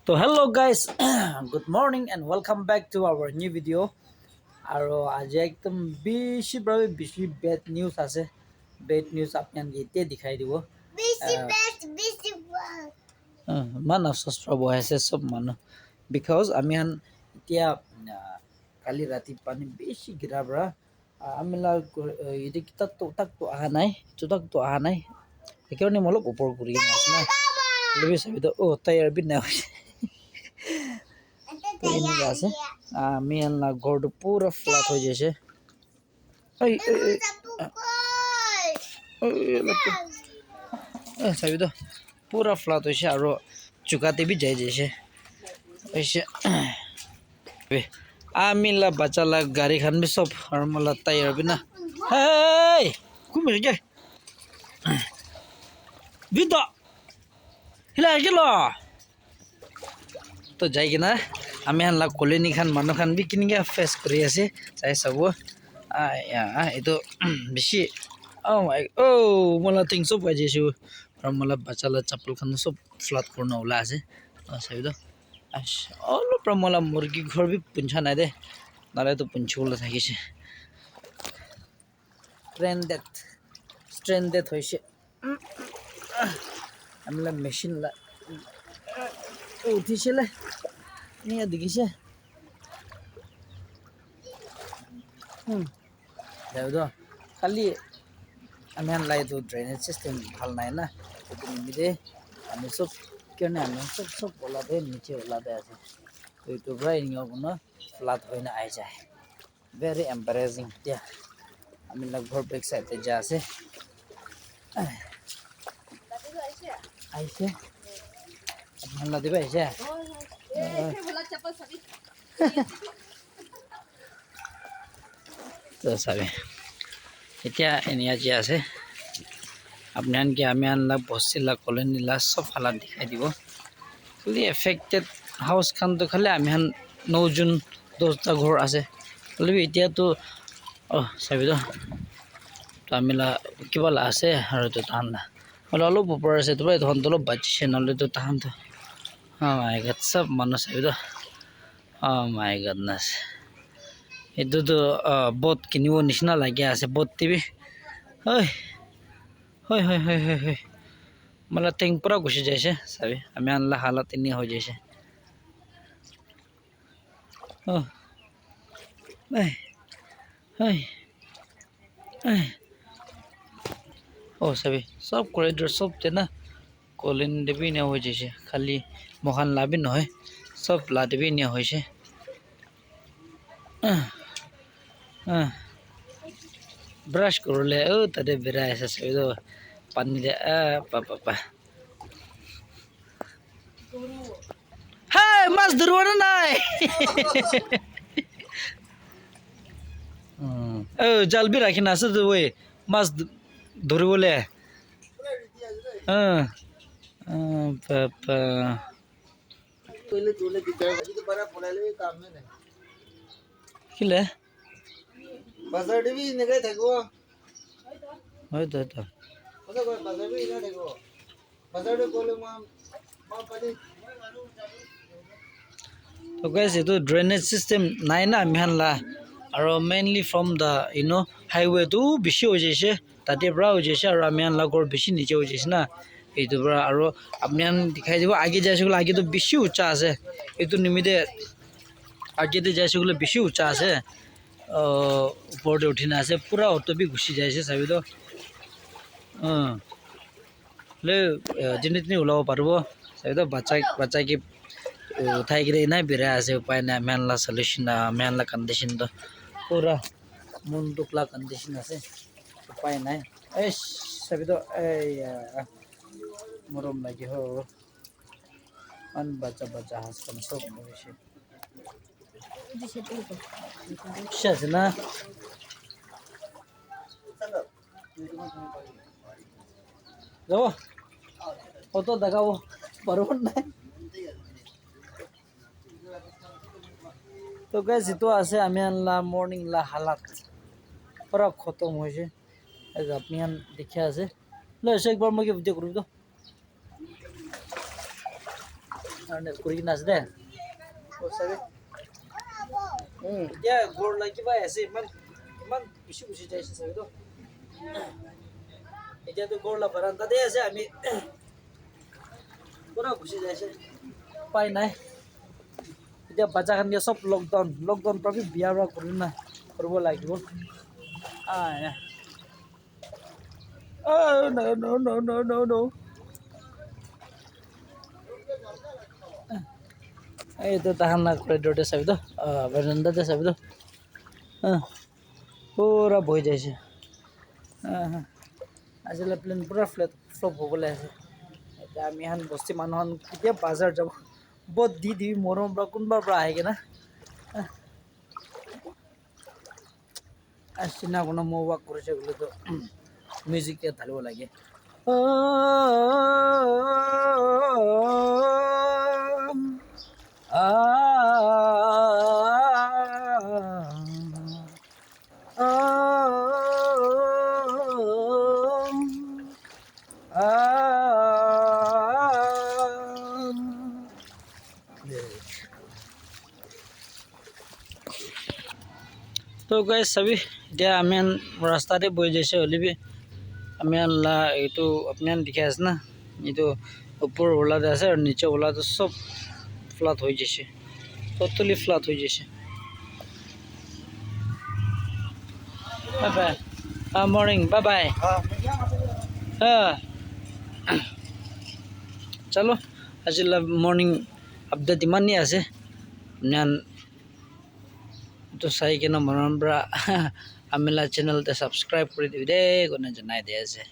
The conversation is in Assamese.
So hello guys, good morning and welcome back to our new video. আৰু আজি একদম বেছি বেড নিউজ আছে। বেড নিউজ আপোনালোকে এতিয়া দেখাই দিব। মান অস্ত্ৰ বহাইছে সব মানুহ বিকজ আমি এতিয়া কালি ৰাতি পানী বেছি গিৰাৰ পৰা আমি এতিয়া তাকটো অহা নাই সেইকাৰণে মই অলপ ওপৰ কৰি আছে না চাবি তাই আৰু নাই আছে আমি ঘৰটো পুৰা ফ্লাট হৈ যাইছে চাবি তো পুৰা ফ্লাট হৈছে আৰু চুকাতে বি যাই যাইছে আমি বাচ্চা গাড়ী খান বি সব আৰু মালা টায়াৰ বি না হেই কুমি গে বিদা হিলা গেল তো যাই কিনা আমি কলনি খান মানুহ খান বি কিনিকে ফেচ কৰি আছে চাই চাব এইটো বেছি मला थिंग सब बाजिसु और मला बच्चाला चप्पल खान सब फ्लट गर्न होला আছে চাবি তো অলপ मला मुर्गी घर भी पुंछा নাই দে নালে তো পুঞ্চিবলে থাকিছে স্ট্রেন্ডেড হইছে আমলা মেশিন লা উঠিছিলে নিয়া দেখিছে যাও তো খালি আমি তো ড্রেনেজ সিস্টেম ভাল নাই না নিমিদে আমি সব কেনে আমি সব ওলাবে নিচে ওলাবে আছে তো এইটো প্রায় কোনো ফ্লাট হয় না আই যায় ভেরি এম্বারেজিং দিয়া আমি ঘর বেক সাইডে যা আছে আইছে আপনারা দিবা আইছে তো সাবে এতিয়া এনিয়া যে আছে আপনাকে আমি বস্তিলা কলনিলা সব হালাত দেখাই দিব খালি এফেক্টেড হাউস খান তো খালি আমি 9 জুন 10টা ঘর আছে খালি এতিয়া তো চাবি তো আমি কিবা আছে আৰু তো তাহান অলপ ওপৰ আছে তো ধন অলপ বাচিছে নহ'লে তো তাহান তো মাই গড সব মানুহ চাবি তো মাই গডনেছ এইটো তো বট কিনিব নিচিনা লাগি আছে বট টিভি হয় হয় হয় হয় হয় হয় मला টেং পুৰা গুচি যাইছে চাবি আমি হালাত এনে হৈ যাইছে চাবি সব কৰিডৰ সব তেনা কলিন দেবি নে হৈ যাইছে খালি মহান লাভি নহয় সব লাদেবি নে হৈছে ব্রাশ করলে তাতে বেড়া আছে চাবি তো পানি দে পাপা হ্যাঁ মাছ ধরবো না নাই জাল বি রাখি না আছে তো ওই মাছ ধরবলে পাপা কিলে বাজার দিবি নেগাই থাকবো হয়তো হয়তো বাজার দিবি না থাকবো বাজার বলে মা পানি তো গাইস এটো ড্রেনেজ সিস্টেম নাই না মিহানলা আৰু মেইনলি ফ্ৰম দা হাইওয়ে তো বেশি হৈ যাইছে তাতে পৰা হৈ যাইছে আৰু আমি ঘৰ বেছি নিচে হৈ যাইছে না এইটো পৰা আৰু আপনি দেখাই দিব আগে যাইছিল আগে তো বেছি উচ্চা আছে এইটো নিমিদে আগে যাইছিল বেছি উচ্চা আছে ওপৰতে উঠি না আছে পুৰা অটো বি গুচি যাইছে চাবি তো যিনি ওলাব পাৰিব চাবি তো বাচ্চা কি উঠাই কিনে নাই বেৰা আছে উপায় নাই মেনলা সলিউশন মেনলা কন্ডিশন তো পুৰা মন টুকলা কন্ডিশন আছে উপায় নাই চাবি তো মৰম লাগে বাচ্চা হাসপাতাল সব মৰিছে আছে না যাব কত দেখাবো পারব নাই তো গাইস যেটো আছে আমি মর্নিং হালাত পুরা খতম হয়েছে আপনি দেখে আছে একবার আমাকে ভিডিও করবি তো কৰি কিনে আছে দে এতিয়া ঘৰ লাগিব আছে ইমান ইমান বেছি গুচি যাইছে চাবিতো এতিয়াতো গৰলা বাৰান্দাতে আছে আমি পুৰা গুচি যাইছে উপায় নাই এতিয়া বাচ্চাখান দিয়ে চব লকডাউন পৰা বিয়া বাৰা কৰিব লাগিব no. এইটো তাহান না কৰিডৰতে চাবি তো বাৰান্দাতে চাবি তো পুৰা বহি যাইছে আজিলে প্লেন পুৰা ফ্লপ হ'বলৈ আছে এতিয়া আমি এখন বস্তি মানুহখন কেতিয়া বাজাৰ যাব বহুত দি মৰম পৰা কোনোবাৰ পৰা আহেগে না চিনা কোনো মই ৱাক কৰিছে বোলেতো মিউজিক ঢালিব লাগে তো গাইজ চাবি এতিয়া আমি ৰাস্তাতে বহি যাইছে হ'লে আমি এইটো আপুনি দেখি আছে না এইটো ওপৰ ওলাতে আছে আৰু নিচে ওলাতে চব ফ্লাট হৈ যাইছে টোটালি ফ্লাট হৈ যাইছে bye bye morning bye bye চলো আজিলৈ মৰ্নিং আপডেট ইমানেই আছে তো চাই কিনে মনৰ পৰা আমিলা চেনেলতে ছাবস্ক্ৰাইব কৰি দিবি দেই কোনে জনাই দিয়া আছে